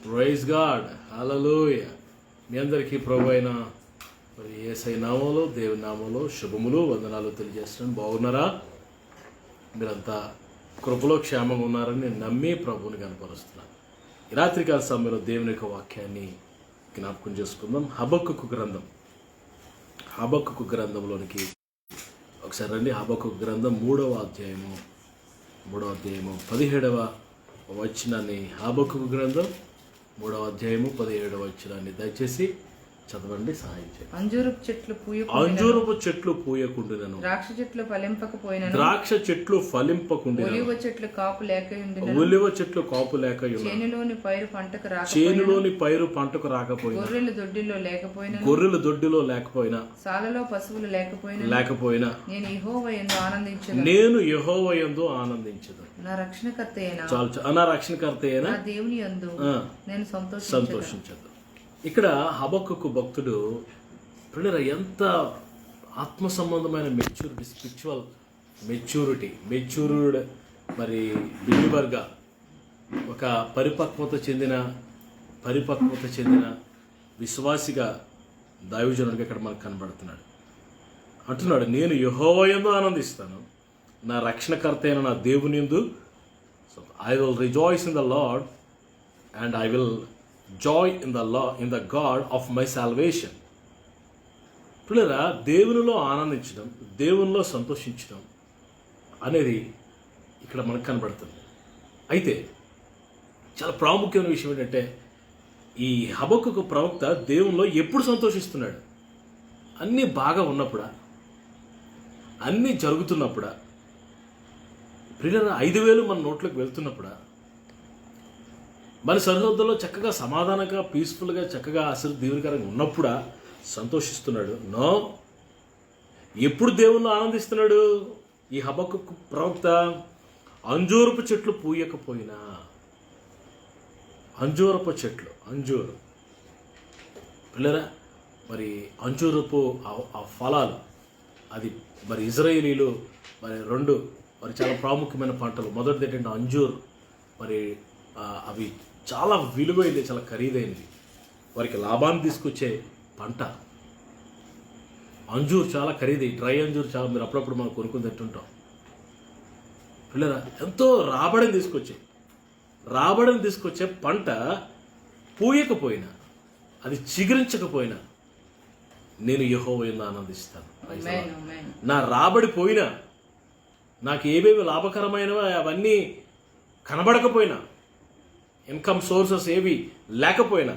Praise God, హల్లెలూయా. మీ అందరికీ ప్రభు అయిన మరి యేసయ్య నామములో, దేవుని నామములో శుభములు, వందనాలు తెలియజేస్తున్నాను. బాగున్నారా? మీరంతా కృపలో క్షేమంగా ఉన్నారని నేను నమ్మి ప్రభువుని కనపరుస్తున్నాను. ఈ రాత్రికాల సమయంలో దేవుని యొక్క వాక్యాన్ని జ్ఞాపకం చేసుకుందాం. హబక్కూకు గ్రంథంలోనికి ఒకసారి రండి. హబక్కూకు గ్రంథం 3వ అధ్యాయము 17వ వచనాన్ని, హబక్కూకు గ్రంథం 3వ అధ్యాయము 17వ వచనాన్ని దయచేసి చదవండి, సహాయం చేయండి. అంజూరపు చెట్లు పూయకుండునను, ద్రాక్ష చెట్లు ఫలింపకుండునను, ఒలివ చెట్లు కాపు లేక చేనులోని పైరు పంటకు రాకపోయినా, గొర్రెలు దొడ్డిలో లేకపోయినా, సాలలో పశువులు లేకపోయినా నేను యెహోవా యందు ఆనందించదు. నా రక్షణకర్త అయిన దేవుని యందు నేను సంతోషించదు. ఇక్కడ హబక్కూకు భక్తుడు పిల్లల ఎంత ఆత్మ సంబంధమైన స్పిరిచువల్ మెచ్యూర్డ్ మరి బిలీవర్గా, ఒక పరిపక్వత చెందిన విశ్వాసిగా, దైవజనుడిగా ఇక్కడ మనకు కనబడుతున్నాడు. అంటున్నాడు, నేను యెహోవా యందు ఆనందిస్తాను, నా రక్షణకర్త అయిన నా దేవుని యందు. I will rejoice in the lord and I will Joy in the God of my salvation. పిల్లరా, దేవునిలో ఆనందించడం, దేవునిలో సంతోషించడం అనేది ఇక్కడ మనకు కనబడుతుంది. అయితే చాలా ప్రాముఖ్యమైన విషయం ఏంటంటే, ఈ హబక్కూకు ప్రవక్త దేవునిలో ఎప్పుడు సంతోషిస్తున్నాడు? అన్నీ బాగా ఉన్నప్పుడా? అన్నీ జరుగుతున్నప్పుడా? పిల్లరా, 5,000 మన నోట్లోకి వెళ్తున్నప్పుడా? మన సరిహద్దులో చక్కగా సమాధానంగా, పీస్ఫుల్గా, చక్కగా దీవెనకరంగా ఉన్నప్పుడా సంతోషిస్తున్నాడు? నో. ఎప్పుడు దేవుణ్ణి ఆనందిస్తున్నాడు ఈ హబక్కూకు ప్రవక్త? అంజూరపు చెట్లు పూయకపోయినా. అంజూరు పిల్లరా, మరి అంజూరపు ఆ ఫలాలు, అది మరి ఇజ్రాయేలీలు మరి 2 మరి చాలా ప్రాముఖ్యమైన పంటలు. మొదటిది ఏంటంటే అంజూర్. మరి అవి చాలా విలువైనవి, చాలా ఖరీదైనవి, వారికి లాభాన్ని తీసుకొచ్చే పంట. అంజూర్ చాలా ఖరీదై, డ్రై అంజూర్ చాలా, మీరు అప్పుడప్పుడు మనం కొనుక్కొని తింటుంటాం. పిల్లరా, ఎంతో రాబడిని తీసుకొచ్చే పంట పూయకపోయినా, అది చిగురించకపోయినా నేను యెహోవా యందు ఆనందిస్తాను. నా రాబడి పోయినా, నాకు ఏవేవి లాభకరమైనవో అవన్నీ కనబడకపోయినా, ఇన్కమ్ సోర్సెస్ ఏవి లేకపోయినా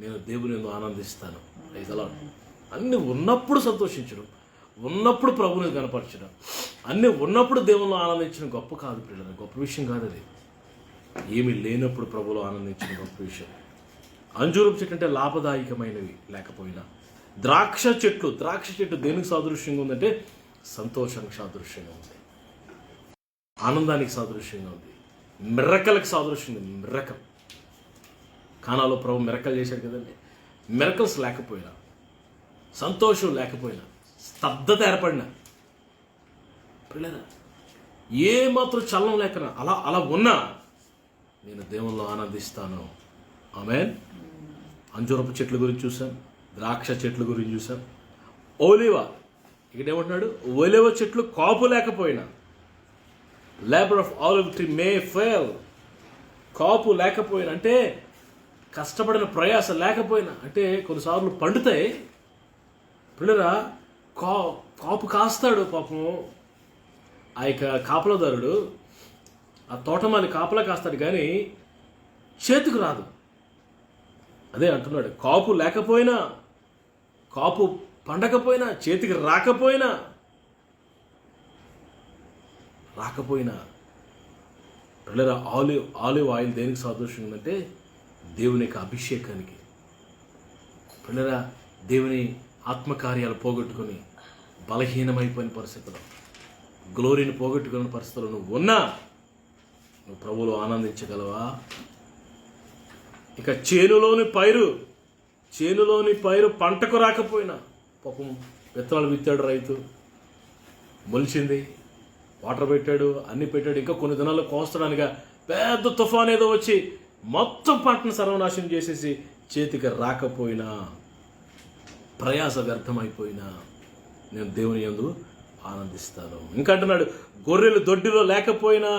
నేను దేవుని యందు ఆనందిస్తాను. అన్నీ ఉన్నప్పుడు సంతోషించడం, ఉన్నప్పుడు ప్రభువుని కనపరచడం, అన్నీ ఉన్నప్పుడు దేవునిలో ఆనందించడం గొప్ప కాదు పిల్లలు, గొప్ప విషయం కాదు అది. ఏమీ లేనప్పుడు ప్రభువులో ఆనందించడం గొప్ప విషయం. అంజూరపు చెట్టు అంటే లాభదాయకమైనవి లేకపోయినా. ద్రాక్ష చెట్టు దేనికి సాదృశ్యంగా ఉందంటే సంతోషానికి సాదృశ్యంగా ఉంది, ఆనందానికి సాదృశ్యంగా ఉంది, మిరకల్కి సాదృశ్యంగా ఉంది. మిరకల్ కానాలో ప్రభు మిరకల్ చేశాడు కదండి. మిరకల్స్ లేకపోయినా, సంతోషం లేకపోయినా, స్తబ్దత ఏర్పడినా, పిల్లరా ఏమాత్రం చలనం లేకనా అలా ఉన్నా నేను దేవునిలో ఆనందిస్తాను. ఆమేన్. అంజూరపు చెట్ల గురించి చూసాం, ద్రాక్ష చెట్ల గురించి చూసాం. ఒలివ, ఇక్కడ ఏమంటున్నాడు? ఒలివ చెట్లు కాపు లేకపోయినా, labour of olive tree may fail. కాపు లేకపోయినా అంటే కష్టపడిన ప్రయాస లేకపోయినా, అంటే కొన్నిసార్లు పండుతాయి పిల్లరా. కాపు కాస్తాడు పాపం ఆ యొక్క కాపలదారుడు, ఆ తోటమాలి కాపలా కాస్తాడు, కానీ చేతికి రాదు. అదే అంటున్నాడు, కాపు లేకపోయినా, కాపు పండకపోయినా, చేతికి రాకపోయినా పిల్లరా, ఆలివ్ ఆయిల్ దేనికి సాదృశ్యం ఉందంటే దేవుని యొక్క అభిషేకానికి. పిల్లరా, దేవుని ఆత్మకార్యాలు పోగొట్టుకుని బలహీనమైపోయిన పరిస్థితుల్లో, గ్లోరీని పోగొట్టుకున్న పరిస్థితుల్లో నువ్వు ప్రభువులో ఆనందించగలవా? ఇక చేనులోని పైరు పంటకు రాకపోయినా, పాపం విత్తనాలు విత్తాడు రైతు, మొలిచింది, వాటర్ పెట్టాడు, అన్ని పెట్టాడు, ఇంకా కొన్ని దినాల్లో కోస్తడానిగా పెద్ద తుఫాన్ ఏదో వచ్చి మొత్తం పంటను సర్వనాశనం చేసేసి చేతికి రాకపోయినా, ప్రయాస వ్యర్థమైపోయినా నేను దేవుని యందు ఆనందిస్తాను. ఇంకా అంటున్నాడు, గొర్రెలు దొడ్డిలో లేకపోయినా.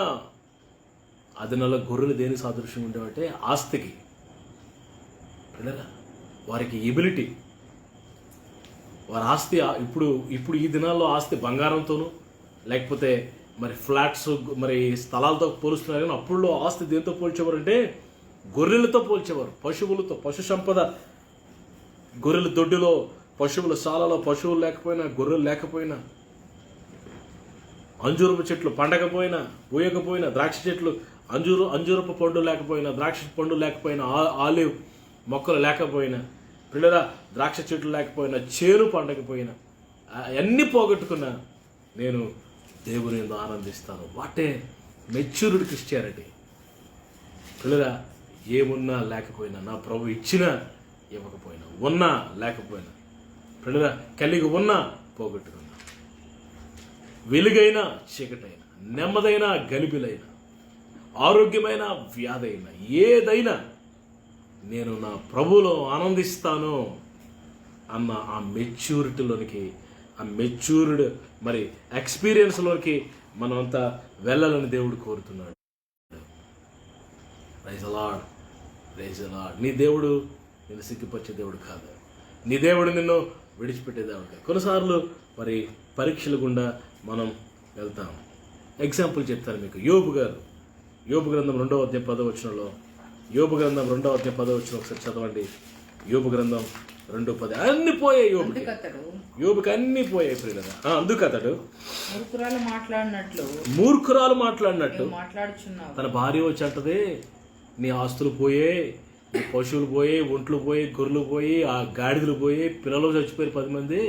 అది నెల గొర్రెలు దేని సాదృశ్యం ఉండేవంటే ఆస్తికి. వారికి ఎబిలిటీ, వారి ఆస్తి ఇప్పుడు ఈ దినాల్లో ఆస్తి బంగారంతోనూ లేకపోతే మరి ఫ్లాట్స్ మరి స్థలాలతో పోలుస్తున్నారు. కానీ అప్పుడులో ఆస్తి దేంతో పోల్చేవారు అంటే గొర్రెలతో పోల్చేవారు, పశువులతో. పశు సంపద, గొర్రెల దొడ్డిలో, పశువుల శాలలో పశువులు లేకపోయినా, గొర్రెలు లేకపోయినా, అంజూరపు చెట్లు పండకపోయినా పూయకపోయినా, ద్రాక్ష చెట్లు అంజూరపు పండు లేకపోయినా, ద్రాక్ష పండు లేకపోయినా, ఆలివ్ మొక్కలు లేకపోయినా, పిల్లల ద్రాక్ష చెట్లు లేకపోయినా, చేను పండకపోయినా, అన్నీ పోగొట్టుకున్నా నేను దేవుని యందు ఆనందిస్తాను. What a matured Christianity. పిల్లల ఏమున్నా లేకపోయినా, నా ప్రభు ఇచ్చినా ఇవ్వకపోయినా, ఉన్నా లేకపోయినా, పిల్లల కలిగి ఉన్నా పోగొట్టుకున్నా, వెలుగైనా చీకటైనా, నెమ్మదైన గలిబిలైన, ఆరోగ్యమైన వ్యాధైనా, ఏదైనా నేను నా ప్రభువులో ఆనందిస్తాను అన్న ఆ మెచ్యూరిటీలోనికి, ఆ మెచ్యూర్డ్ మరి ఎక్స్పీరియన్స్లోకి మనం అంతా వెళ్ళాలని దేవుడు కోరుతున్నాడు. Praise the Lord, praise the Lord. నీ దేవుడు నిన్ను సిగ్గుపరిచే దేవుడు కాదు. నీ దేవుడు నిన్ను విడిచిపెట్టే దేవుడు కాదు. కొన్నిసార్లు మరి పరీక్షల గుండా మనం వెళ్తాం. ఎగ్జాంపుల్ చెప్తాను మీకు. యోబు గ్రంథం 2వ అధ్యాయం 10వ వచనంలో, యోబు గ్రంథం 2వ అధ్యాయం 10వ వచనం ఒకసారి చదవండి. యోబు గ్రంథం 2:10. అన్ని పోయాయి యోబుకి అన్ని పోయాయి ప్రియులరా. అందుకు అతడు మూర్ఖురాలు మాట్లాడినట్టు తన భార్య వచ్చి అంటది, నీ ఆస్తులు పోయే, నీ పశువులు పోయే, ఒంట్లు పోయి, గొర్రెలు పోయి, ఆ గాడిదలు పోయి, పిల్లలు చచ్చిపోయారు 10 మంది,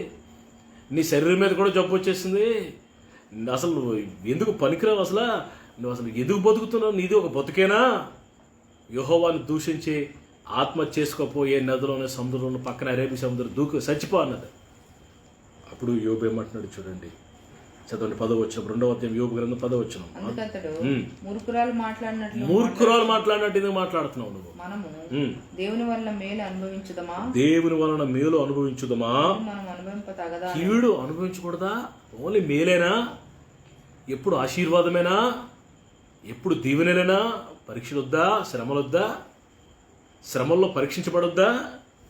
నీ శరీరం మీద కూడా జబ్బు వచ్చేసింది, అసలు నువ్వు ఎందుకు పనికిరావు, నువ్వు అసలు ఎందుకు బతుకుతున్నావు, నీది ఒక బతుకేనా, యెహోవాను దూషించి ఆత్మహత్య చేసుకోపోయే నదిలోనే, సముద్రంలో, పక్కన అరేబియా సముద్రం దూకు చచ్చిపో అన్నది. అప్పుడు యోబు ఏమంటున్నాడు చూడండి, చదవండి 10వ వచనం, 2వ అధ్యాయం యోబు గ్రంథం 10వ వచనం. మూర్ఖురాలు మాట్లాడినట్టు ఎందుకు మాట్లాడుతున్నావు నువ్వు? దేవుని వలన మేలు అనుభవించుదమా, దేవుని వలన మేలు అనుభవించుదమా, కీడు అనుభవించకూడదా? ఓన్లీ మేలేనా? ఎప్పుడు ఆశీర్వాదమేనా? ఎప్పుడు దీవెనలేనా? పరీక్షలు వద్దా? శ్రమలు వద్దా? శ్రమల్లో పరీక్షించబడొద్దా?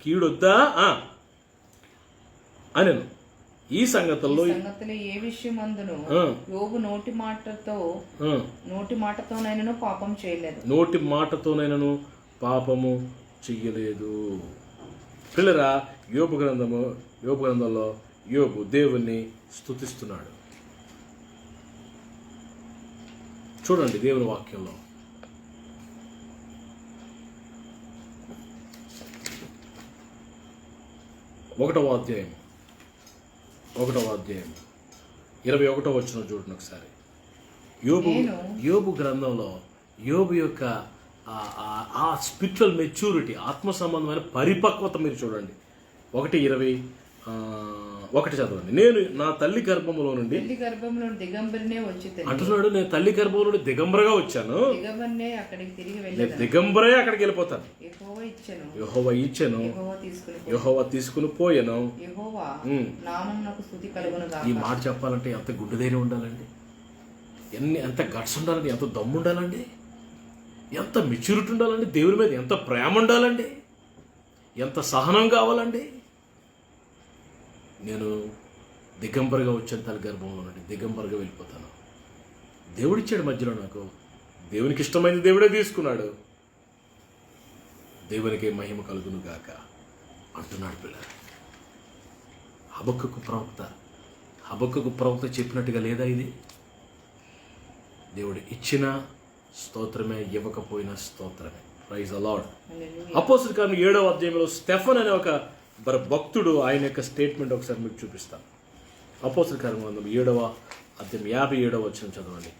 కీడొద్దా అని ఈ సంగతుల్లో ఏ విషయమందును యోబు నోటి మాటతోనైనను పాపం చేయలేదు. నోటి మాటతోనైనను పాపము చెయ్యలేదు. పిల్లరా, యోబు గ్రంథంలో యోబు దేవుణ్ణి స్తుతిస్తున్నాడు. చూడండి దేవుని వాక్యంలో 1వ అధ్యాయం 21వ వచనం చూడండి ఒకసారి. యోబు గ్రంథంలో యోబు యొక్క ఆ స్పిరిచువల్ మెచ్యూరిటీ, ఆత్మ సంబంధమైన పరిపక్వత మీరు చూడండి. 1:21 చదవండి. నేను నా తల్లి గర్భంలో నుండి దిగంబరినే వచ్చి అంటున్నాడు. నేను తల్లి గర్భంలో నుండి దిగంబరగా వచ్చాను, దిగంబరే అక్కడికి వెళ్ళిపోతాను. యెహోవా ఇచ్చెను, యెహోవా తీసుకుని పోయాను. ఈ మాట చెప్పాలంటే ఎంత గుడ్డదైనా ఉండాలండి, ఎంత గట్స్ ఉండాలండి, ఎంత దమ్ము ఉండాలండి, ఎంత మెచ్యూరిటీ ఉండాలండి, దేవుని మీద ఎంత ప్రేమ ఉండాలండి, ఎంత సహనం కావాలండి. నేను దిగంబరగా వచ్చాను, తల్లి గర్భంలో నుండి దిగంబరగా వెళ్ళిపోతాను. దేవుడిచ్చాడు మధ్యలో నాకు, దేవునికి ఇష్టమైంది దేవుడే తీసుకున్నాడు. దేవునికి మహిమ కలుగును గాక అంటున్నాడు పిల్లలు. హబక్కకు ప్రవక్త చెప్పినట్టుగా లేదా ఇది? దేవుడు ఇచ్చిన స్తోత్రమే, ఇవ్వకపోయిన స్తోత్రమే. Praise the lord. అపోస్తలుల కార్యం 7వ అధ్యాయంలో స్టెఫన్ అనే ఒక భక్తుడు, ఆయన యొక్క స్టేట్మెంట్ ఒకసారి మీకు చూపిస్తాను. అపోస్తలుల కార్యం 7వ అధ్యాయం 57వ వచనం చదవండి.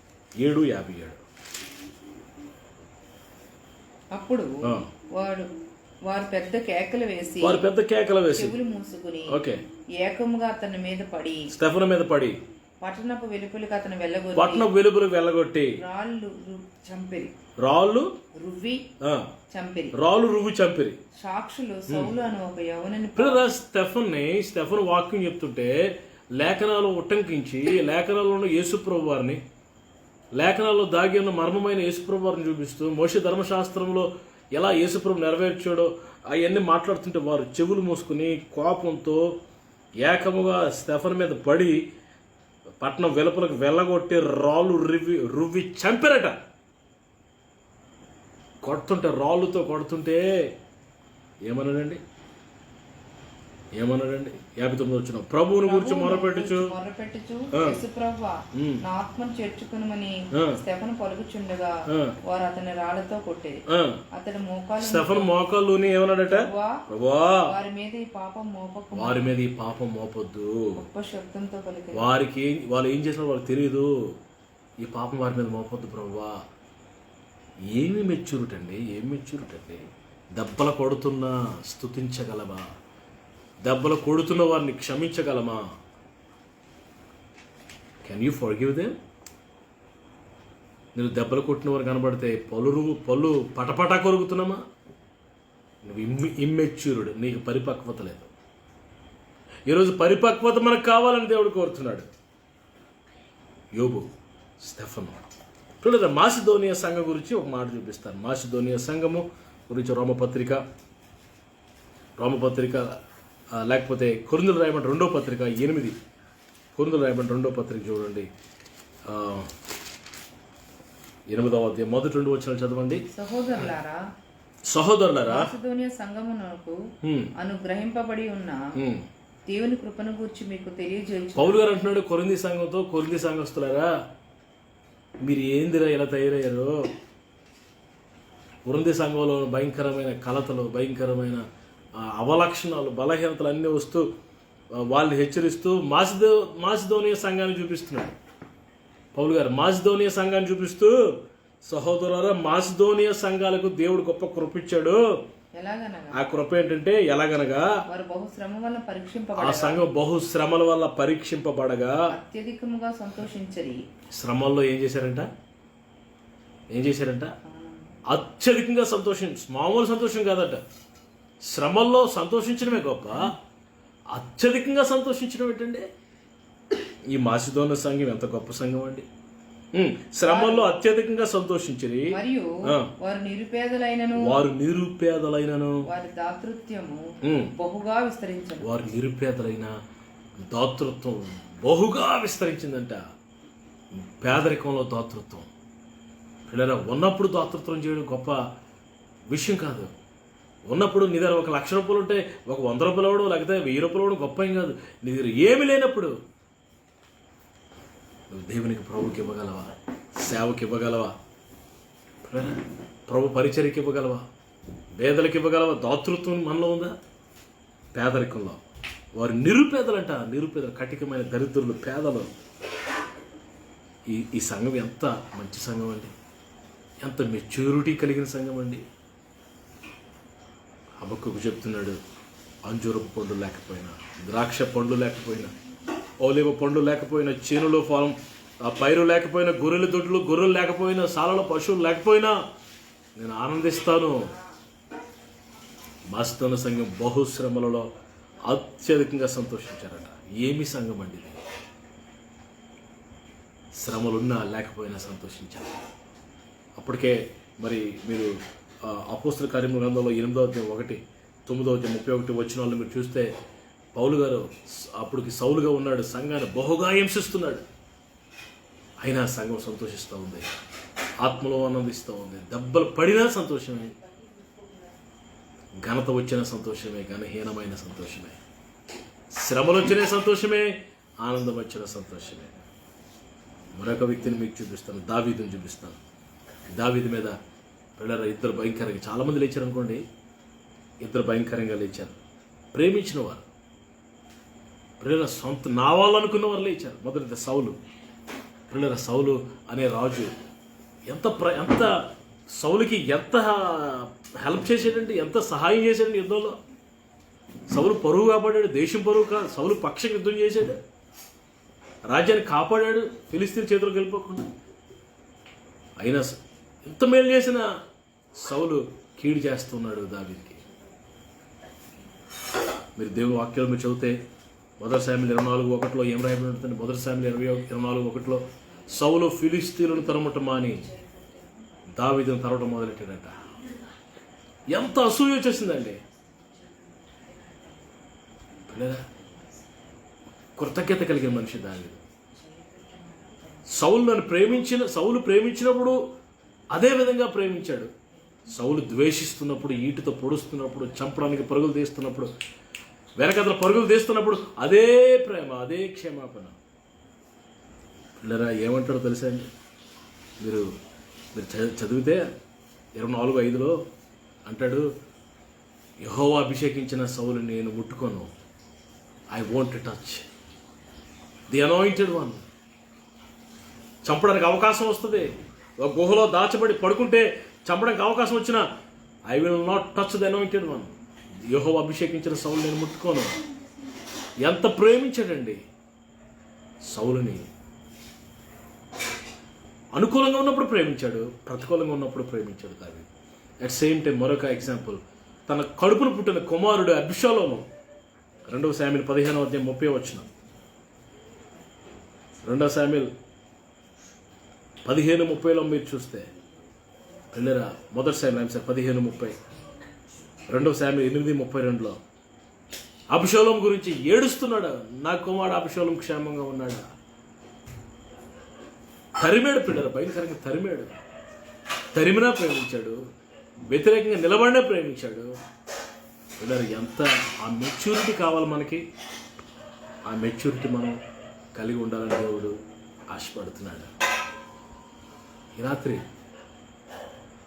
7:57. అప్పుడు వారు పెద్ద కేకలు వేసి చెవులు మూసుకుని ఓకే ఏకముగా అతని మీద పడి, స్టెఫను మీద పడి, పట్టణపు వెలుపలికి అతను వెళ్ళగొట్టి పట్టణపు వెలుపలికి వెళ్ళగొట్టి రాళ్ళు చంపిరి రాళ్ళు రువ్వి ఆ, చంపిరి. రాళ్ళు రువ్వి చంపిరి. సాక్షులు సౌలు అని ఒక యవనుని పిల్లల స్టెఫన్ వాక్యం చెప్తుంటే లేఖనాలు ఉట్టంకించి లేఖనాల్లో ఉన్న యేసుప్రభు వారిని, లేఖనాల్లో దాగి ఉన్న మర్మమైన యేసుప్రభు వారిని చూపిస్తూ మోషే ధర్మశాస్త్రంలో ఎలా యేసుప్రభు నెరవేర్చాడో అవన్నీ మాట్లాడుతుంటే వారు చెవులు మూసుకుని కోపంతో ఏకముగా స్టెఫన్ మీద పడి పట్టణం వెలుపలకు వెళ్ళగొట్టి రాళ్ళు రువ్వి చంపారట. కొడుతుంటే రాళ్ళుతో కొడుతుంటే ఏమన్నాడండి 59 వచ్చిన ప్రభువుని గురించి మొరపెట్టుచు యేసుప్రభువా, నా ఆత్మను చేర్చుకునమని స్టెఫను పలుకుచుండగా వారు అతని రాళ్లతో కొట్టేది. అతడు స్టెఫన్ మోకాళ్ళుని ఏమన్నాడట, ప్రభువా వారి మీద ఈ పాపం మోపకు, వారి మీద ఈ పాపం మోపొద్దు. గొప్ప శబ్దంతో పలికి వారికి వాళ్ళు ఏం చేసినా వాళ్ళకి తెలియదు. ఈ పాపం వారి మీద మోపొద్దు ప్రభువా. ఏమి మెచ్యూరిటండి, దెబ్బలు కొడుతున్నా స్తుతించగలవా? దెబ్బలు కొడుతున్న వారిని క్షమించగలమా? Can you forgive them? నువ్వు దెబ్బలు కొట్టిన వారు కనబడితే పళ్ళు పటపటా కొరుకుతున్నామా? నువ్వు ఇమ్మెచ్యూర్డ్, నీకు పరిపక్వత లేదు. ఈరోజు పరిపక్వత మనకు కావాలని దేవుడు కోరుతున్నాడు. యోబు, స్టెఫను. చూడదా, మాసిదోనియా సంఘం గురించి ఒక మాట చూపిస్తాను. మాసిదోనియా సంఘము గురించి రోమపత్రిక లేకపోతే కొరింథీయులకు రాయబడిన 2వ పత్రిక 8, కొరింథీయులకు రాయబడిన 2వ పత్రిక చూడండి, 8వ అధ్యాయం మొదటి 2 వచనాలు చదవండి. సహోదరులారా, మాసిదోనియా సంఘమునకు అనుగ్రహింపబడి ఉన్న దేవుని కృపను గురించి మీకు తెలియజేయు. పౌలు గారు అంటున్నాడు కొరింథీ సంఘంతో, కొరింథీ సంఘస్థులారా, మీరు ఏందిరా ఇలా తయారయ్యారు? కొరింథీ సంఘంలో భయంకరమైన కలతలు, భయంకరమైన అవలక్షణాలు, బలహీనతలు అన్నీ వస్తూ వాళ్ళని హెచ్చరిస్తూ మాసిదోనియా సంఘాన్ని చూపిస్తున్నాడు పౌలు గారు. మాసిదోనియా సంఘాన్ని చూపిస్తూ, సహోదరులారా, మాసిదోనియా సంఘాలకు దేవుడు గొప్ప కృప ఇచ్చాడు. ఆ కృప ఏంటంటే ఎలాగనగా ఆ సంఘం బహుశ్రమల వల్ల పరీక్షింపబడగా అత్యధికముగా సంతోషించరి. శ్రమల్లో ఏం చేశారంట? అత్యధికంగా మామూలు సంతోషం కాదట. శ్రమల్లో సంతోషించడమే గొప్ప. అత్యధికంగా సంతోషించడం ఏంటండి? ఈ మాసిదోనియా సంఘం ఎంత గొప్ప సంఘం అండి. శ్రమల్లో అత్యధికంగా సంతోషించిరి. మరియు వారు నిరుపేదలైనను వారి దాతృత్వము బహుగా విస్తరించింది. వారు నిరుపేదలైన దాతృత్వం బహుగా విస్తరించిందంట. పేదరికంలో దాతృత్వం. పిల్లరా, ఉన్నప్పుడు దాతృత్వం చేయడం గొప్ప విషయం కాదు. ఉన్నప్పుడు నీ దగ్గర 1,00,000 రూపాయలు ఉంటే 100 రూపాయలు అవ్వడం, లేకపోతే 1000 రూపాయలు అవ్వడం గొప్ప ఏం కాదు. నీ దగ్గర ఏమి లేనప్పుడు నువ్వు దేవునికి, ప్రభుకి ఇవ్వగలవా? సేవకి ఇవ్వగలవా? ప్రభు పరిచర్యకి ఇవ్వగలవా? పేదలకు ఇవ్వగలవా? దాతృత్వం మనలో ఉందా? పేదరికంలో వారు నిరుపేదలంట. నిరుపేదలు, కటికమైన దరిద్రులు, పేదలు. ఈ సంఘం ఎంత మంచి సంఘం అండి, ఎంత మెచ్యూరిటీ కలిగిన సంఘం అండి. హబక్కుకు చెప్తున్నాడు, అంజూరపు పండ్లు లేకపోయినా, ద్రాక్ష పండ్లు లేకపోయినా, ఓలివ పండ్లు లేకపోయినా, చేనులో ఫలం ఆ పైరు లేకపోయినా, గొర్రెలు లేకపోయినా, సాలలో పశువులు లేకపోయినా నేను ఆనందిస్తాను. మాసిదోనియా సంఘం బహుశ్రమలలో అత్యధికంగా సంతోషించారట. ఏమి సంఘం అండి ఇది? శ్రమలున్నా లేకపోయినా సంతోషించారు. అప్పటికే మరి మీరు అపోస్తల కార్యముల గ్రంథంలో 8వ అధ్యాయం 1, 9వ అధ్యాయం 31 వచనాలను మీరు చూస్తే పౌలు గారు అప్పటికి సౌలుగా ఉన్నాడు, సంఘాన్ని బహుగా హింసిస్తున్నాడు. అయినా సంఘం సంతోషిస్తూ ఉంది, ఆత్మలో ఆనందిస్తూ ఉంది. దెబ్బలు పడినా సంతోషమే, ఘనత వచ్చిన సంతోషమే, ఘనహీనమైన సంతోషమే, శ్రమలు వచ్చిన సంతోషమే, ఆనందం వచ్చిన సంతోషమే. మరొక వ్యక్తిని మీకు చూపిస్తాను, దావీదుని చూపిస్తాను. దావీదు మీద పిల్లల ఇద్దరు భయంకరంగా, చాలామంది లేచారు అనుకోండి, ఇద్దరు భయంకరంగా లేచారు. ప్రేమించిన వారు, పిల్లల సొంత నా వాళ్ళు అనుకున్న వారు లేచారు. మొదటిది సౌలు. పిల్లల సౌలు అనే రాజు ఎంత సౌలుకి ఎంత హెల్ప్ చేసాడండి, ఎంత సహాయం చేశాడండి యుద్ధంలో. సౌలు పరువు కాపాడాడు, దేశం పరువు కాదు, సౌలు పక్షం యుద్ధం చేశాడు. రాజ్యాన్ని కాపాడాడు ఫిలిస్తీన్ చేతులకు వెళ్ళిపోకుండా. అయినా ఎంత మేలు చేసిన సౌలు కీడు చేస్తున్నాడు దావీదుకి. మీరు దేవుని వాక్యాలు మీరు చదివితే 1 సాముయేలు 24:1 ఏం రాయబడి ఉంటుంది? 1 సాముయేలు 24:1 సౌలు ఫిలిస్తీనులను తరుముట మాని దావీదును తరవటం మొదలెట్టాడట. ఎంత అసూయ వచ్చేసిందండి. లేదా కృతజ్ఞత కలిగిన మనిషి దావీదు. సౌలు ప్రేమించినప్పుడు అదే విధంగా ప్రేమించాడు. సౌలు ద్వేషిస్తున్నప్పుడు, ఈటుతో పొడుస్తున్నప్పుడు, చంపడానికి పరుగులు తీస్తున్నప్పుడు, వెనకతల పరుగులు తీస్తున్నప్పుడు అదే ప్రేమ, అదే క్షమాపణ. పిల్లరా ఏమంటాడో తెలుసా అండి? మీరు చదివితే 24:5 అంటాడు, యెహోవా అభిషేకించిన సౌలు నేను ముట్టుకోను. I want to touch the anointed one. చంపడానికి అవకాశం వస్తుంది. ఒక గుహలో దాచబడి పడుకుంటే చంపడానికి అవకాశం వచ్చినా I will not touch the anointed one. యెహోవా అభిషేకించిన సౌలు నేను ముట్టుకోను. ఎంత ప్రేమించాడండి సౌలుని. అనుకూలంగా ఉన్నప్పుడు ప్రేమించాడు, ప్రతికూలంగా ఉన్నప్పుడు ప్రేమించాడు దావీదు. అట్ సేమ్ టైం మరొక ఎగ్జాంపుల్, తన కడుపును పుట్టిన కుమారుడు అబ్షాలోము. 2 సాముయేలు 15:30 2 సాముయేలు 15:30 మీరు చూస్తే పిల్లరా 1 సాముయేలు 15:30, 2 సాముయేలు 8:32 అబ్షాలోము గురించి ఏడుస్తున్నాడు. నా కుమారుడు అబ్షాలోము క్షేమంగా ఉన్నాడా? తరిమాడు పిల్లలు, భయంకరంగా తరిమాడు. తరిమినా ప్రేమించాడు, వ్యతిరేకంగా నిలబడినా ప్రేమించాడు. పిల్లలు ఎంత ఆ మెచ్యూరిటీ కావాలి మనకి. ఆ మెచ్యూరిటీ మనం కలిగి ఉండాలని దేవుడు ఆశపడుతున్నాడు. ఈ రాత్రి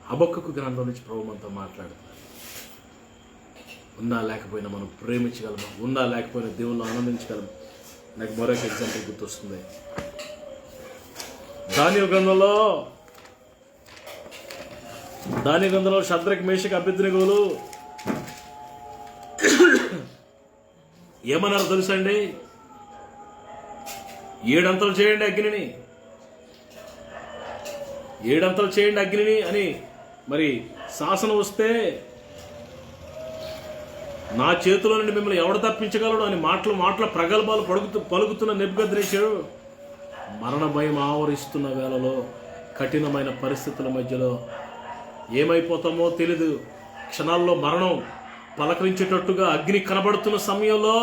హబక్కూకు గ్రంథం నుంచి ప్రభు మనతో మాట్లాడుతున్నాడు. ఉన్నా లేకపోయినా మనం ప్రేమించగలము, ఉన్నా లేకపోయినా దేవుళ్ళు ఆనందించగలము. నాకు మరొక ఎగ్జాంపుల్ గుర్తొస్తుంది. దానియేలు గ్రంథంలో షద్రక్ మేషక్ అబేద్నెగోలు ఏమన్నారు తెలుసా అండి? 7 అంతలు చేయండి అగ్నిని, 7 అంతలు చేయండి అగ్నిని అని మరి శాసనం వస్తే నా చేతిలో నుండి మిమ్మల్ని ఎవడు తప్పించగలడు అని మాటల ప్రగల్భాలు పలుకుతున్న నెబుకద్నెజరు మరణ భయం ఆవరిస్తున్న వేళలో, కఠినమైన పరిస్థితుల మధ్యలో ఏమైపోతామో తెలీదు, క్షణాల్లో మరణం పలకరించేటట్టుగా అగ్ని కనబడుతున్న సమయంలో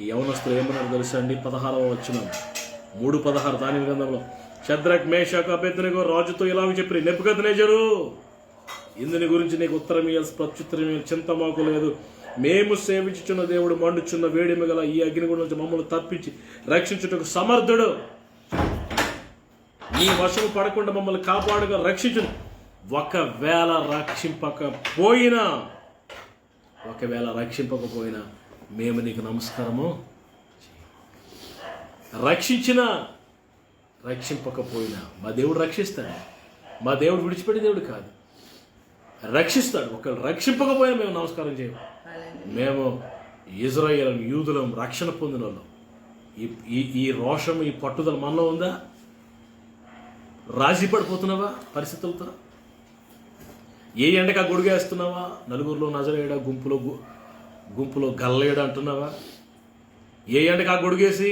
ఈ యవనస్తులు ఏమన్నారు తెలుసా అండి? 16వ వచనం 3:16 దానియేలు గ్రంథంలో, షద్రక్ మేషక్ అబేద్నెగో రాజుతో ఇలాగ చెప్పి, నెబుకద్నెజరు ఇందుని గురించి నీకు ఉత్తరం ఇయ్యాల్సి ప్రత్యుత్తరం చింత మాకు లేదు. మేము సేవించుచున్న దేవుడు మండుచున్న వేడిమి గల ఈ అగ్నిగుండం నుంచి మమ్మల్ని తప్పించి రక్షించుటకు సమర్థుడు. నీ వశము పడకుండా మమ్మల్ని కాపాడుగా రక్షించు. ఒకవేళ రక్షింపకపోయినా మేము నీకు నమస్కారము. రక్షింపకపోయినా మా దేవుడు రక్షిస్తాడు. మా దేవుడు విడిచిపెట్టే దేవుడు కాదు, రక్షిస్తాడు. ఒకవేళ రక్షింపకపోయినా మేము నమస్కారం చేయము. మేము ఇజ్రాయేల్ యూదులం, రక్షణ పొందిన వాళ్ళం. ఈ రోషం, ఈ పట్టుదల మనలో ఉందా? రాజీ పడిపోతున్నావా పరిస్థితులతో? ఏ ఎండకా గొడుగేస్తున్నావా? నలుగురిలో నజరేయడా, గుంపులో గల్లేయడా అంటున్నావా? ఏ ఎండకా గొడుగేసి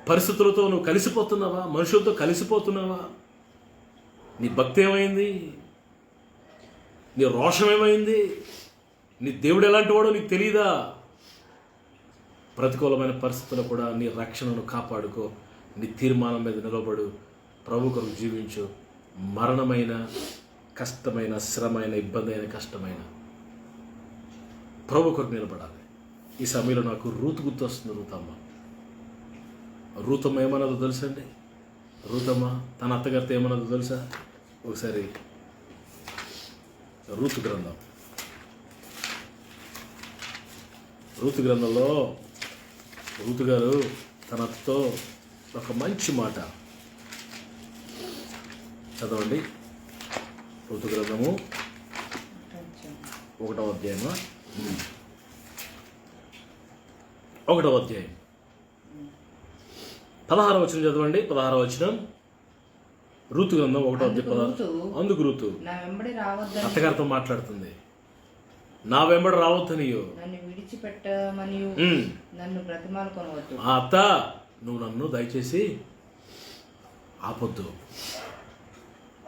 పరిస్థితులతో నువ్వు కలిసిపోతున్నావా? మనుషులతో కలిసిపోతున్నావా? నీ భక్తి ఏమైంది? నీ రోషం ఏమైంది? నీ దేవుడు ఎలాంటి వాడో నీకు తెలియదా? ప్రతికూలమైన పరిస్థితుల్లో కూడా నీ రక్షణను కాపాడుకో. నీ తీర్మానం మీద నిలబడు. ప్రభు కొరకు జీవించు. మరణమైన, కష్టమైన, శ్రమైన, ఇబ్బంది అయిన, కష్టమైన ప్రభు కొరకు నిలబడాలి. ఈ సమయంలో నాకు రూతు గుర్తొస్తుంది. రూతమ్మ ఏమన్నదో తెలుసా అండి? రూతమ్మ తన అత్తగారితో ఏమన్నదో తెలుసా? ఒకసారి రూతు గ్రంథంలో రూతు గారు తన అత్తతో ఒక మంచి మాట చదవండి. రూతు గ్రంథము 1వ అధ్యాయము 1వ అధ్యాయం 16వ వచనం చదవండి. 16వ వచనం, రూతు గ్రంథం 1వ అధ్యాయం 16. అందుకు రూతు నా వెంబడి రావద్దని, అత్తగారితో మాట్లాడుతుంది, నా వెంబడి రావద్దనియో, నన్ను విడిచిపెట్టమనియు నన్ను బ్రతిమాలు కొనవద్దు. ఆ అత్త, నువ్వు నన్ను దయచేసి ఆపొద్దు.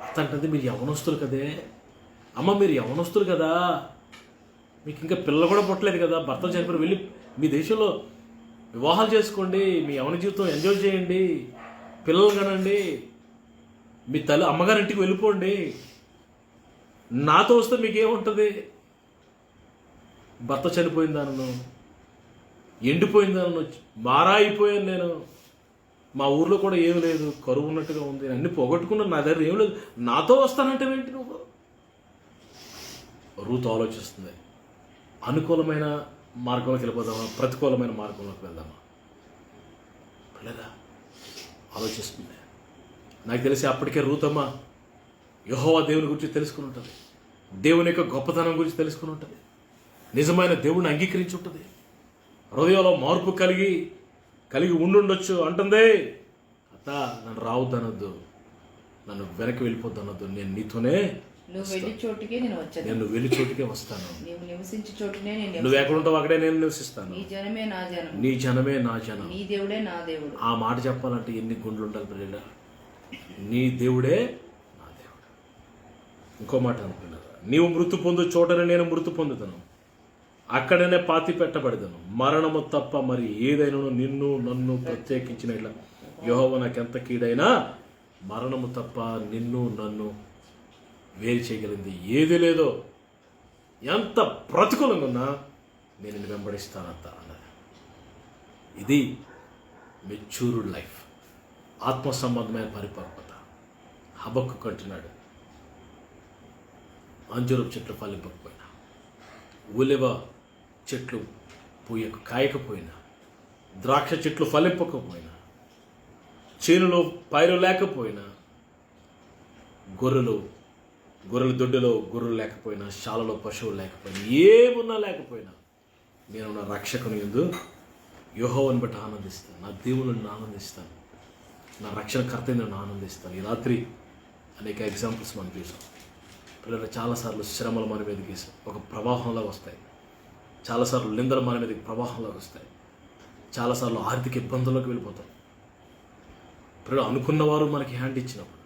అత్త అంటుంది, మీరు యవనస్తులు కదే అమ్మ, మీరు యవనస్తులు కదా, మీకు ఇంకా పిల్లలు కూడా పుట్టలేదు కదా, భర్త చనిపోయి వెళ్ళి మీ దేశంలో వివాహాలు చేసుకోండి, మీ యవన జీవితం ఎంజాయ్ చేయండి, పిల్లలు కనండి, మీ అమ్మగారింటికి వెళ్ళిపోండి, నాతో వస్తే మీకేముంటుంది? భర్త చనిపోయిందాను, ఎండిపోయిందాను, మారా అయిపోయాను నేను, మా ఊర్లో కూడా ఏమి లేదు, కరువు ఉన్నట్టుగా ఉంది, అన్ని పోగొట్టుకున్నాను, నా దగ్గర ఏం లేదు, నాతో వస్తానంటే ఏంటి నువ్వు? రూతు ఆలోచిస్తుంది, అనుకూలమైన మార్గంలోకి వెళ్ళిపోదామా, ప్రతికూలమైన మార్గంలోకి వెళ్దామా? పిల్లరా ఆలోచిస్తుంది. నాకు తెలిసి అప్పటికే రూతమ్మ యెహోవా దేవుని గురించి తెలుసుకుని ఉంటుంది, దేవుని యొక్క గొప్పతనం గురించి తెలుసుకుని ఉంటుంది, నిజమైన దేవుణ్ణి అంగీకరించి ఉంటుంది, హృదయంలో మార్పు కలిగి ఉండుండొచ్చు. అంటుంది, అత్త నన్ను రావద్దనొద్దు, నన్ను వెనక్కి వెళ్ళిపోద్దనొద్దు, నేను నీతోనే, నువ్వు వెళ్ళి చోటుకే నేను వచ్చాను, నేను వెళ్ళి చోటుకే వస్తాను, నీవు నివసించే చోటునే నేను, నువ్వు ఎక్కడుంటావు అక్కడే నేను నివసిస్తాను, నీ జనమే నా జనం, నీ జనమే నా జనం. నీ దేవుడే నా దేవుడు. ఆ మాట చెప్పాలంటే ఎన్ని గుండ్లు ఉండాలి పిల్లల? నీ దేవుడే నా దేవుడు. ఇంకో మాట అనుకున్నారు, నీవు మృతి పొందు చోటనే నేను మృతి పొందుతాను, అక్కడనే పాతి పెట్టబడతాను, మరణము తప్ప మరి ఏదైనా నిన్ను నన్ను ప్రత్యేకించిన ఇట్లా యెహోవా నాకెంత కీడైనా మరణము తప్ప నిన్ను నన్ను వేరు చేయగలిగింది ఏది లేదో, ఎంత ప్రతికూలంగా ఉన్నా నేను నిన్ను వెంబడిస్తానంత అన్నది. ఇది మెచ్యూర్డ్ లైఫ్, ఆత్మ సంబంధమైన పరిపక్వత. హబక్కు అంటున్నాడు, అంజూరపు చెట్లు ఫలింపకపోయినా, ఉలెవ చెట్లు కాయకపోయినా, ద్రాక్ష చెట్లు ఫలింపకపోయినా, చేనులో పైరు లేకపోయినా, గొర్రెల దొడ్డిలో గొర్రెలు లేకపోయినా, శాలలో పశువులు లేకపోయినా, ఏమున్నా లేకపోయినా, నేను నా రక్షకుని యందు యెహోవాను బట్టి ఆనందిస్తాను, నా దేవుని ఆనందిస్తాను, నా రక్షణకర్త నేను ఆనందిస్తాను. ఈ రాత్రి అనేక ఎగ్జాంపుల్స్ మనం చూసాం. పిల్లలు చాలాసార్లు శ్రమలు మన మీదకి ఒక ప్రవాహంలో వస్తాయి, చాలాసార్లు నిందలు మన మీదకి ప్రవాహంలో వస్తాయి, చాలాసార్లు ఆర్థిక ఇబ్బందుల్లోకి వెళ్ళిపోతాం. పిల్లలు అనుకున్నవారు మనకి హ్యాండ్ ఇచ్చినప్పుడు,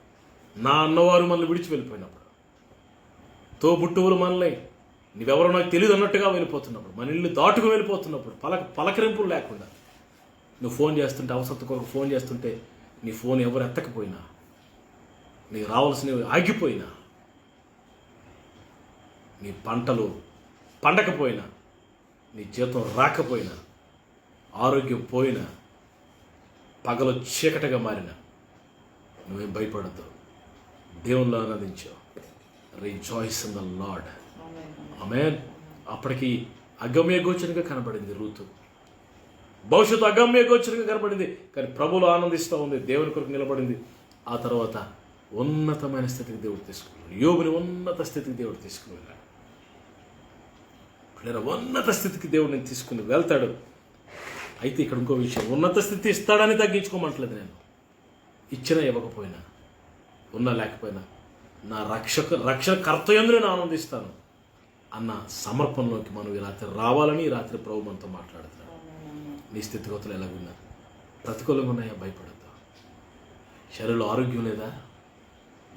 నా అన్నవారు మనల్ని విడిచి వెళ్ళిపోయినప్పుడు, తోబుట్టువులు మనల్ని నీవెవరో నాకు తెలియదు అన్నట్టుగా వెళ్ళిపోతున్నప్పుడు, మన ఇల్లు దాటుకు వెళ్ళిపోతున్నప్పుడు, పలకరింపులు లేకుండా నువ్వు ఫోన్ చేస్తుంటే, అవసరం కొరకు ఫోన్ చేస్తుంటే నీ ఫోన్ ఎవరు ఎత్తకపోయినా, నీకు రావాల్సినవి ఆగిపోయినా, నీ పంటలు పండకపోయినా, నీ జీతం రాకపోయినా, ఆరోగ్యం పోయినా, పగలు చీకటిగా మారిన నువ్వేం భయపడద్దు, దేవునిలో ఆనందించావు. Rejoice in the lord. Amen. అప్పటికి అగమ్య గోచరంగా కనబడింది రూతు, భవిష్యత్తు అగమ్య గోచరంగా కనబడింది, కానీ ప్రభువులో ఆనందిస్తూ ఉంది, దేవుని కొరకు నిలబడింది. ఆ తర్వాత ఉన్నతమైన స్థితికి దేవుడు తీసుకున్నాడు, యోబుని ఉన్నత స్థితికి దేవుడు తీసుకుని వెళ్ళాడు. పిల్లల ఉన్నత స్థితికి దేవుడిని తీసుకుని వెళ్తాడు. అయితే ఇక్కడ ఇంకో విషయం, ఉన్నత స్థితి ఇస్తాడని తగ్గించుకోమంటలేదు నేను, ఇచ్చినా ఇవ్వకపోయినా, ఉన్నా లేకపోయినా నా రక్షణకర్త యందు నేను ఆనందిస్తాను అన్న సమర్పణలోకి మనం ఈ రాత్రి రావాలని ఈ రాత్రి ప్రభు మనతో మాట్లాడుతున్నాడు. నీ స్థితిగతులు ఎలాగున్నా, ప్రతికూలంగా ఉన్నాయా? భయపడద్దు. శరీరంలో ఆరోగ్యం లేదా?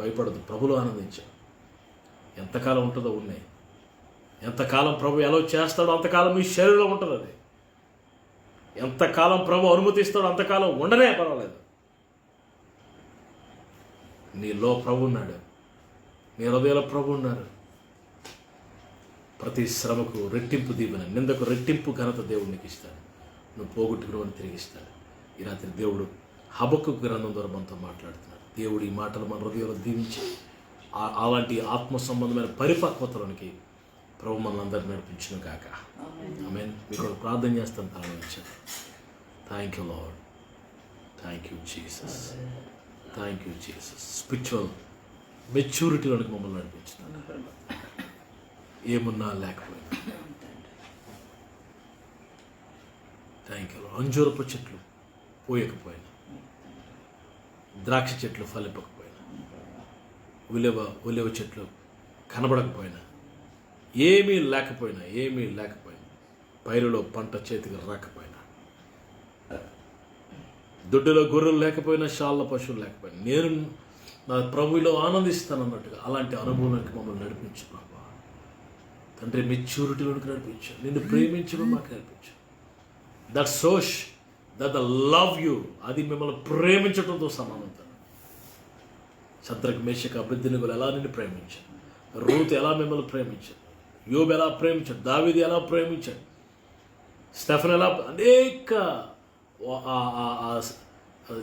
భయపడద్దు, ప్రభులో ఆనందించు. ఎంతకాలం ఉంటుందో ఉన్నాయి, ఎంతకాలం ప్రభు ఎలా చేస్తాడో అంతకాలం మీ శరీరంలో ఉంటుంది. అది ఎంతకాలం ప్రభు అనుమతిస్తాడో అంతకాలం ఉండనే పర్వాలేదు. నీలో ప్రభు ఉన్నాడు, నీ హృదయంలో ప్రభు ఉన్నారు. ప్రతి శ్రమకు రెట్టింపు దీవెన, నిందకు రెట్టింపు ఘనత దేవుడు నీకు ఇస్తాడు, నువ్వు పోగొట్టుకుని తిరిగిస్తాడు. ఈ రాత్రి దేవుడు హబక్కు గ్రంథం ద్వారా మనతో మాట్లాడుతున్నాడు. దేవుడు ఈ మాటలు మన హృదయంలో దీవించి అలాంటి ఆత్మ సంబంధమైన పరిపక్వతలోనికి ప్రభు మనల్ని అందరినీ నడిపించును కాక. ఆమేన్. మీకు ప్రార్థన చేస్తాను, తలవంచాను. Thank you lord, thank you Jesus, thank you Jesus. Spiritual మెచ్యూరిటీలోనికి మమ్మల్ని నడిపించుతాను, ఏమున్నా లేకపోయినా. Thank you. అంజూరపు చెట్లు పోయకపోయినా, ద్రాక్ష చెట్లు ఫలింపకపోయినా, ఉలవ చెట్లు కనబడకపోయినా, ఏమీ లేకపోయినా, పైరులో పంట చేతికి రాకపోయినా, దొడ్డులో గొర్రెలు లేకపోయినా, షాళ్ళ పశువులు లేకపోయినా, నేను నా ప్రభువులో ఆనందిస్తాను అన్నట్టుగా అలాంటి అనుభవానికి మమ్మల్ని నడిపించు ప్రభా. తండ్రి మెచ్యూరిటీలోనికి నడిపించు, నిన్ను ప్రేమించడం మాకు నేర్పించు. దట్ సోష్ దట్ ద లవ్ యూ, అది మిమ్మల్ని ప్రేమించడంతో సమానం. శద్రకు, మేషకు, అబేద్నెగోలు ఎలా నిన్ను ప్రేమించాడు, రూతు ఎలా మిమ్మల్ని ప్రేమించాడు, యోబు ఎలా ప్రేమించాడు, దావీదు ఎలా ప్రేమించాడు, స్టెఫెన్ ఎలా, అనేక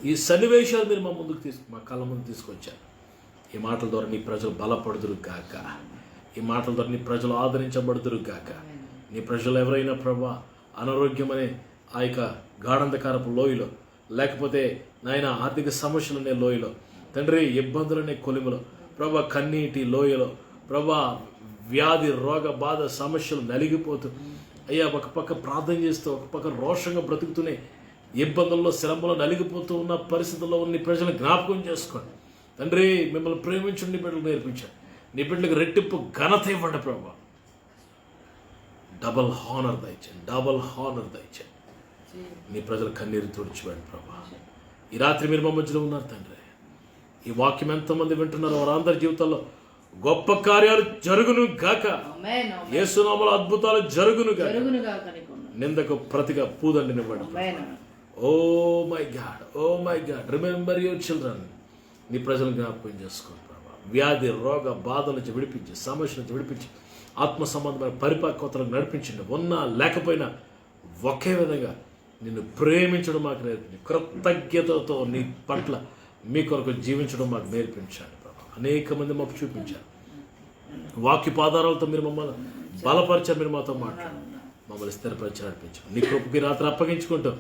ఈ సన్నివేశాలు మీరు మా కళ్ళ ముందు తీసుకొచ్చారు. ఈ మాటల ద్వారా నీ ప్రజలు బలపడుదురు గాక, ఈ మాటల ద్వారా నీ ప్రజలు ఆదరించబడుదురు గాక. నీ ప్రజలు ఎవరైనా ప్రభా అనారోగ్యం అనే ఆ యొక్క గాఢంధకారపు లోయలో, లేకపోతే నాయన ఆర్థిక సమస్యలనే లోయలో, తండ్రి ఇబ్బందులనే కొలిములో, ప్రభా కన్నీటి లోయలో, ప్రభా వ్యాధి రోగ బాధ సమస్యలు నలిగిపోతూ, అయ్యా ఒక పక్క ప్రార్థన చేస్తూ, ఒక పక్క రోషంగా బ్రతుకుతూనే ఇబ్బందుల్లో శ్రమలో నలిగిపోతూ ఉన్న పరిస్థితుల్లో ఉన్న ప్రజలను జ్ఞాపకం చేసుకోండి తండ్రి. మిమ్మల్ని ప్రేమించండి, నీ బిడ్డలకు నేర్పించండి, నీ బిడ్డలకు రెట్టింపు ఘనత ఇవ్వండి ప్రభా. డబల్ హానర్ దయచేయండి. నీ ప్రజల కన్నీరు తుడిచివేయండి ప్రభా. ఈ రాత్రి మీరు మా మధ్యలో ఉన్నారు తండ్రి. ఈ వాక్యం ఎంతమంది వింటున్నారో వారందరి జీవితాల్లో గొప్ప కార్యాలు జరుగును గాక, యేసు నామములో అద్భుతాలు జరుగును గాక. నిందకు ప్రతిగా పూదండినివ్వండి. Oh my god, remember your children. నీ ప్రజలను జ్ఞాపకం చేసుకోండి ప్రభా. వ్యాధి రోగ బాధల నుంచి విడిపించి, సమస్యల నుంచి విడిపించి, ఆత్మ సంబంధమైన పరిపక్వతలకు నడిపించండి. ఉన్నా లేకపోయినా ఒకే విధంగా నిన్ను ప్రేమించడం మాకు నేర్పించండి. కృతజ్ఞతతో నీ పట్ల మీ కొరకు జీవించడం మాకు నేర్పించండి ప్రభా. అనేక మంది మాకు చూపించారు. వాక్య పాదారాలతో మీరు మమ్మల్ని బలపరిచారు, మీరు మాతో మాట్లాడారు, మమ్మల్ని స్థిరపరిచి నడిపించారు. నీ కృపకి రాత్రి అప్పగించుకుంటాం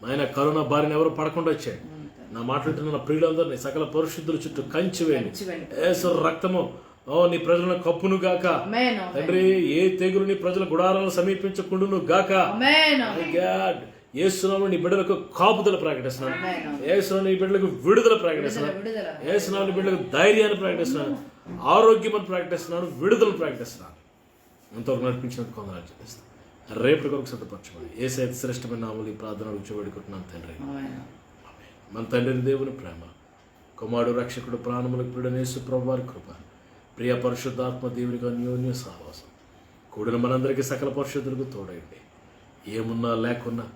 నాయన. కరోనా బారిన ఎవరు పడకుండా వచ్చాడు. నా మాట్లాడుతున్న నా ప్రియులందరినీ సకల పరిశుద్ధుల చుట్టూ కంచి వేయండి. యేసు రక్తము నీ ప్రజలను కప్పును గాక తండ్రి. ఏ తెగులు నీ ప్రజల గుడారాలను సమీపించకుండును గాక. యేసునామములో నీ బిడ్డలకు కాపుదల ప్రకటిస్తున్నాను. యేసునామములో నీ బిడ్డలకు విడుదల ప్రకటిస్తున్నాను. యేసునామములో నీ బిడ్డలకు ధైర్యాన్ని ప్రకటిస్తున్నాను, ఆరోగ్యమని ప్రకటిస్తున్నాను, విడుదల ప్రకటిస్తున్నాను. ఎంతవరకు నడిపించినందుకు కొందరు చేస్తాను. రేపటి కొరకు సిద్ధపరచమని యేసయ్య శ్రేష్టమైన నామములో ఈ ప్రార్థన కూర్చోబెట్టుకుంటున్నాను తండ్రి. మన తండ్రిని దేవుని ప్రేమ, కుమారుడు రక్షకుడు ప్రాణములకు ప్రియుడైన యేసు ప్రభువారి కృప, ప్రియ పరిశుద్ధాత్మ దేవునికి అన్యోన్య సహవాసం కూడిన మనందరికీ సకల పరిశుద్ధులకు తోడైంది. ఏమున్నా లేకున్నా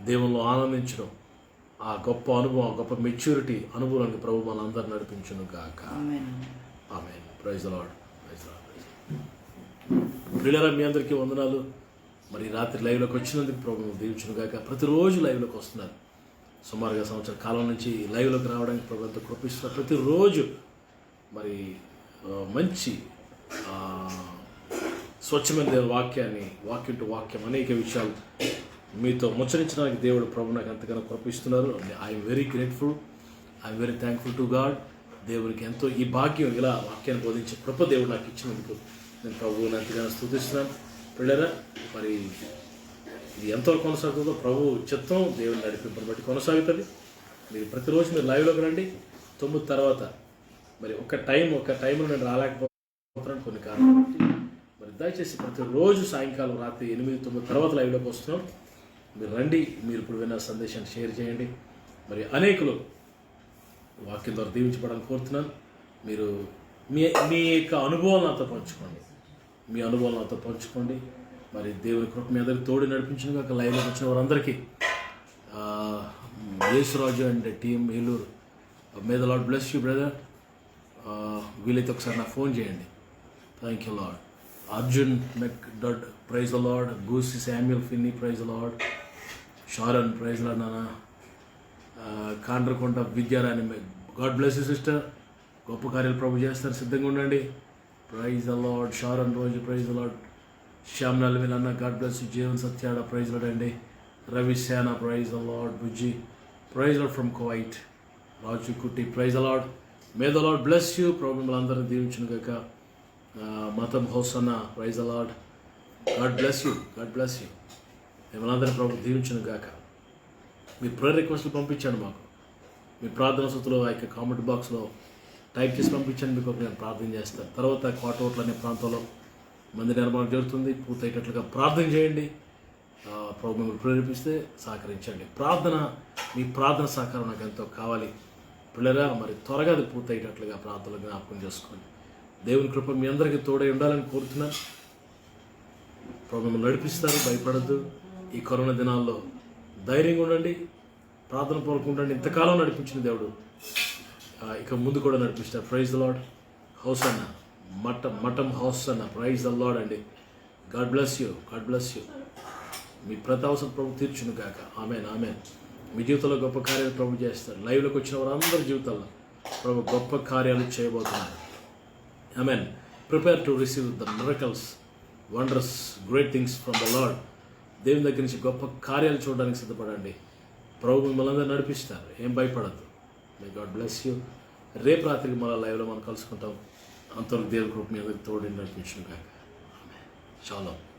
దేవుల్లో ఆనందించడం, ఆ గొప్ప అనుభవం, గొప్ప మెచ్యూరిటీ అనుభవానికి ప్రభు మనందరూ నడిపించును గాక. ఆమేన్. Praise the lord. ప్రియులారా, మీ అందరికీ వందనాలు. మరి రాత్రి లైవ్లోకి వచ్చినందుకు ప్రభు దీవించును గాక. ప్రతిరోజు లైవ్లోకి వస్తున్నారు. సుమారుగా సంవత్సర కాలం నుంచి లైవ్లోకి రావడానికి ప్రభు ఎంతో కృపిస్తున్నారు. ప్రతిరోజు మరి మంచి స్వచ్ఛమైన దేవుని వాక్యాన్ని, వాక్యం టు వాక్యం, అనేక విషయాలు మీతో ముచ్చరించడానికి దేవుడు ప్రభు నాకు ఎంతగానో కృపిస్తున్నారు. I'm very grateful, I'm very thankful to god. దేవునికి ఎంతో ఈ భాగ్యం, ఇలా వాక్యాన్ని బోధించే కృప దేవుడు నాకు ఇచ్చినందుకు నేను ప్రభువుని ఎంతగానో స్తుతిస్తున్నాను. పిల్లరా, మరి ఇది ఎంతవరకు కొనసాగుతుందో ప్రభు చిత్తం దేవుని నడిపింపని బట్టి కొనసాగుతుంది. మీరు ప్రతిరోజు మీరు లైవ్లోకి రండి. 9 తర్వాత మరి ఒక టైంలో నేను రాలేకపోతున్నాను కొన్ని కారణాలు. మరి దయచేసి ప్రతిరోజు సాయంకాలం రాత్రి 8-9 తర్వాత లైవ్లోకి వస్తున్నాం. మీరు రండి. మీరు ఇప్పుడు విన్న సందేశాన్ని షేర్ చేయండి. మరి అనేకులు వాక్యం ద్వారా దీవించబడాలని కోరుతున్నాను. మీరు మీ యొక్క అనుభవాలు నాతో పంచుకోండి. మీ అనుభవాలు నాతో పంచుకోండి. మరి దేవుని కృప మీ అందరికి తోడు నడిపించిన కాక లైవ్లోకి వచ్చిన వారందరికీ Yesuraju and team Eluru, may the lord bless you brother. వీలైతే ఒకసారి నాకు ఫోన్ చేయండి. Thank you lord. అర్జున్ మెక్ డడ్, praise the lord. Goosi Samuel Finney, praise the lord. Sharon, praise lord నాన్న. Kandrakonda Vidyarani, god bless you sister. గొప్ప కార్యాలు ప్రభు చేస్తారు, సిద్ధంగా ఉండండి. Praise the lord. షారన్ రోజు, ప్రైజ్ ద లార్డ్. శ్యామ్ నల్విల్ అన్న, god bless you. Jeevan Satyada, praise lord అండి. రవి సేన, praise the lord. Bujji, praise lord from Kuwait. Raju Kutti, praise the lord. May the lord bless you. ప్రభు మిమ్మల్ని అందరినీ దీవించును గాక. మతం Hosanna, praise the lord. God bless you, god bless you. మిమ్మల్ని అందరినీ ప్రభు దీవించును గాక. మీ ప్రేయర్ రిక్వెస్ట్లు పంపించండి మాకు. మీ ప్రార్థన స్థుతులు ఆ యొక్క కామెంట్ బాక్స్లో టైప్ చేసి పంపించండి. మీకు నేను ప్రార్థన చేస్తాను. తర్వాత కోటోట్ల అనే ప్రాంతంలో మందిర నిర్మాణం జరుగుతుంది. పూర్తయ్యేటట్లుగా ప్రార్థన చేయండి. ప్రభు మిమ్మల్ని ప్రేరేపిస్తే సహకరించండి. మీ ప్రార్థన సహకారం నాకు ఎంతో కావాలి పిల్లరా. మరి త్వరగా అది పూర్తయ్యేటట్లుగా ప్రార్థనలు జ్ఞాపకం చేసుకోండి. దేవుని కృప మీ అందరికీ తోడై ఉండాలని కోరుతున్నాను. ప్రభు మిమ్మల్ని నడిపిస్తారు. భయపడద్దు. ఈ కరోనా దినాల్లో ధైర్యంగా ఉండండి, ప్రార్థన పూర్వకంగా ఉండండి. ఇంతకాలం నడిపించిన దేవుడు ఇక ముందు కూడా నడిపిస్తారు. Praise the lord. హౌస్ అన్న మఠం హౌస్ అన్న ప్రైజ్ ద లార్డ్ అండి. God bless you. మీ ప్రతి అవసరం ప్రభు తీర్చును గాక. ఆమెన్. మీ జీవితంలో గొప్ప కార్యాలు ప్రభు చేస్తారు. లైవ్లోకి వచ్చిన వారందరి జీవితాల్లో ప్రభు గొప్ప కార్యాలు చేయబోతున్నారు. Amen. Prepare to receive the miracles, wonders, great things from the lord. దేవుని దగ్గర నుంచి గొప్ప కార్యాలు చూడడానికి సిద్ధపడండి. ప్రభు మిమ్మల్ని అందరూ నడిపిస్తారు. ఏం భయపడద్దు. May God bless you. రేపు రాత్రికి మళ్ళీ లైవ్లో మనం కలుసుకుంటాం. అంతవరకు దేవుని కృప మీ అందరికి తోడు నడిపించును గాక. ఆమెన్. షాలోమ్.